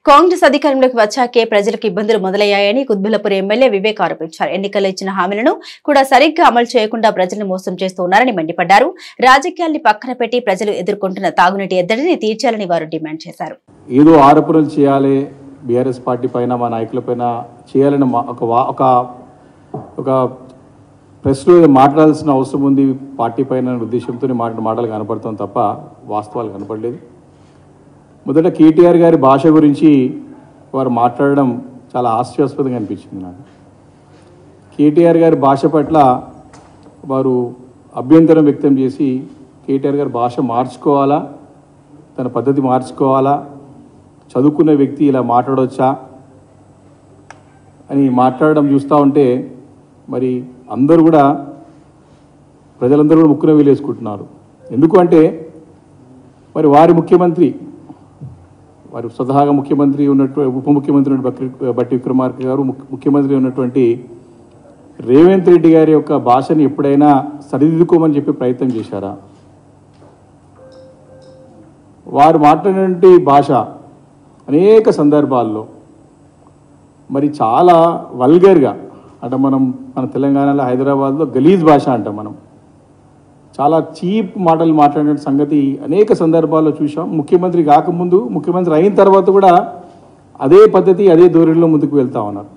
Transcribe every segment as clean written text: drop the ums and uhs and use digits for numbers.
కాంగ్రెస్ అధికారంలోకి వచ్చాకే ప్రజలకు ఇబ్బందులు మొదలయ్యాయని కుత్బుల్లాపూర్ ఎమ్మెల్యే వివేక్ ఆరోపించారు. ఎన్నికల్లో ఇచ్చిన హామీలను కూడా సరిగ్గా అమలు చేయకుండా ప్రజలను మోసం చేస్తున్నారని మండిపడ్డారు. రాజకీయాల్ని పక్కన పెట్టి ప్రజలు ఎదుర్కొంటున్న తాగునీటి ఎద్దడిని తీర్చాలని వారు డిమాండ్ చేశారు. ఏదో ఆరోపణలు చేయాలి బీఆర్ఎస్ పార్టీ పైన మా నాయకుల పైన చేయాలని ఒక ప్రెస్లో మాట్లాడాల్సిన అవసరం ఉంది పార్టీ పైన ఉద్దేశంతో మాటలు కనపడతాం తప్ప వాస్తవాలు కనపడలేదు. మొదట కేటీఆర్ గారి భాష గురించి వారు మాట్లాడడం చాలా హాస్యాస్పదంగా అనిపించింది నాకు. కేటీఆర్ గారి భాష పట్ల వారు అభ్యంతరం వ్యక్తం చేసి కేటీఆర్ గారి భాష మార్చుకోవాలా, తన పద్ధతి మార్చుకోవాలా, చదువుకున్న వ్యక్తి ఇలా మాట్లాడవచ్చా అని మాట్లాడడం చూస్తూ ఉంటే మరి అందరూ కూడా ప్రజలందరూ కూడా ముక్కున వేలేసుకుంటున్నారు. ఎందుకు అంటే మరి వారి ముఖ్యమంత్రి, వారు స్వతహాగా ముఖ్యమంత్రి ఉన్నటువంటి ఉప ముఖ్యమంత్రి బట్టి విక్రమార్క గారు, ముఖ్యమంత్రి ఉన్నటువంటి రేవంత్ రెడ్డి గారి యొక్క భాషని ఎప్పుడైనా సరిదిద్దుకోమని చెప్పి ప్రయత్నం చేశారా? వారు మాట్లాడినటువంటి భాష అనేక సందర్భాల్లో మరి చాలా వల్గర్గా, అంటే మన తెలంగాణలో హైదరాబాద్లో గలీజ్ భాష అంటాం మనం, చాలా చీప్ మాటలు మాట్లాడిన సంగతి అనేక సందర్భాల్లో చూసాం. ముఖ్యమంత్రి కాకముందు, ముఖ్యమంత్రి అయిన తర్వాత కూడా అదే పద్ధతి అదే ధోరణిలో ముందుకు వెళ్తా ఉన్నారు.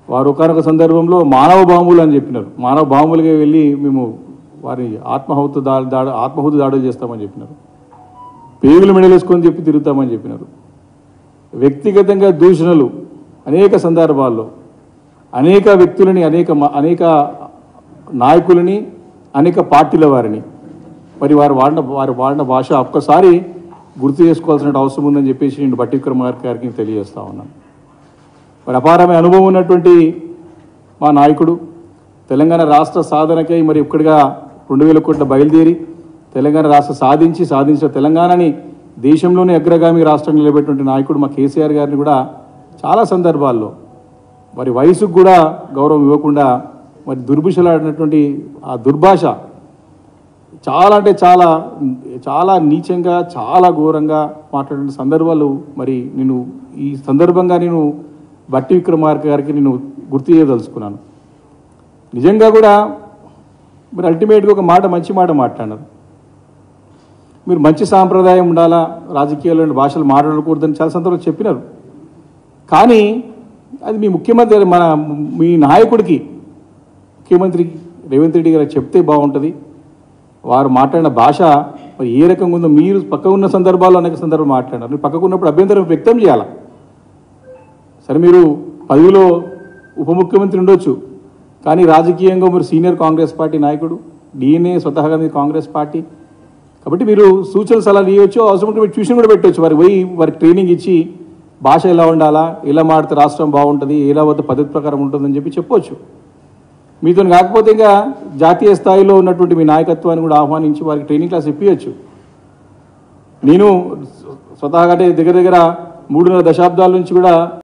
వారు ఒకనొక సందర్భంలో మానవ బాంబులు అని చెప్పినారు. మానవ బాంబులుగా వెళ్ళి మేము వారి ఆత్మాహుతి దాడులు చేస్తామని చెప్పినారు. పేగులు మెడలేసుకొని చెప్పి తిరుగుతామని చెప్పినారు. వ్యక్తిగతంగా దూషణలు అనేక సందర్భాల్లో అనేక వ్యక్తులని, అనేక నాయకులని, అనేక పార్టీల వారిని మరి వారు వాడిన భాష ఒక్కసారి గుర్తు చేసుకోవాల్సిన అవసరం ఉందని చెప్పేసి నేను బట్టి విక్రమార్క గారికి తెలియజేస్తా ఉన్నాను. మరి అపారమైన అనుభవం ఉన్నటువంటి మా నాయకుడు తెలంగాణ రాష్ట్ర సాధనకై మరి ఇక్కడిగా 2000 కోట్ల బయలుదేరి తెలంగాణ రాష్ట్ర సాధించిన తెలంగాణని దేశంలోనే అగ్రగామి రాష్ట్రం నిలబెట్టినటువంటి నాయకుడు మా కేసీఆర్ గారిని కూడా చాలా సందర్భాల్లో మరి వయసుకు కూడా గౌరవం ఇవ్వకుండా మరి దుర్భాషలాడినటువంటి ఆ దుర్భాష చాలా అంటే చాలా నీచంగా, చాలా ఘోరంగా మాట్లాడిన సందర్భాలు మరి నేను ఈ సందర్భంగా బట్టి విక్రమార్క గారికి నేను గుర్తు చేయదలుచుకున్నాను. నిజంగా కూడా మరి అల్టిమేట్గా ఒక మంచి మాట మాట్లాడారు. మీరు మంచి సాంప్రదాయం ఉండాలా, రాజకీయాల్లో భాషలు మాట్లాడకూడదని చాలా సందర్భాలు చెప్పినారు. కానీ అది మీ ముఖ్యమంత్రి, మీ నాయకుడికి, ముఖ్యమంత్రి రేవంత్ రెడ్డి గారు చెప్తే బాగుంటుంది. వారు మాట్లాడిన భాష మరి ఏ రకంగా ఉందో మీరు పక్కన ఉన్న సందర్భాల్లో అనేక సందర్భాలు మాట్లాడారు. మీరు పక్కకు ఉన్నప్పుడు అభ్యంతరం వ్యక్తం చేయాలి. సరే, మీరు పదవిలో ఉప ముఖ్యమంత్రి ఉండొచ్చు, కానీ రాజకీయంగా మీరు సీనియర్ కాంగ్రెస్ పార్టీ నాయకుడు, డిఎన్ఏ స్వతహాగా మీ కాంగ్రెస్ పార్టీ కాబట్టి మీరు సూచనలు సలహాలు ఇవ్వచ్చు, అవసరం ఉంటే మీరు ట్యూషన్ కూడా పెట్టవచ్చు. వారికి ట్రైనింగ్ ఇచ్చి భాష ఎలా ఉండాలా, ఎలా మాడితే రాష్ట్రం బాగుంటుంది, ఎలా పోతే పద్ధతి ప్రకారం ఉంటుందని చెప్పి చెప్పవచ్చు. మీతో కాకపోతే ఇంకా జాతీయ స్థాయిలో ఉన్నటువంటి మీ నాయకత్వాన్ని కూడా ఆహ్వానించి వారికి ట్రైనింగ్ క్లాస్ ఇప్పించచ్చు. నేను స్వతహాగా దగ్గర 3.5 దశాబ్దాల నుంచి కూడా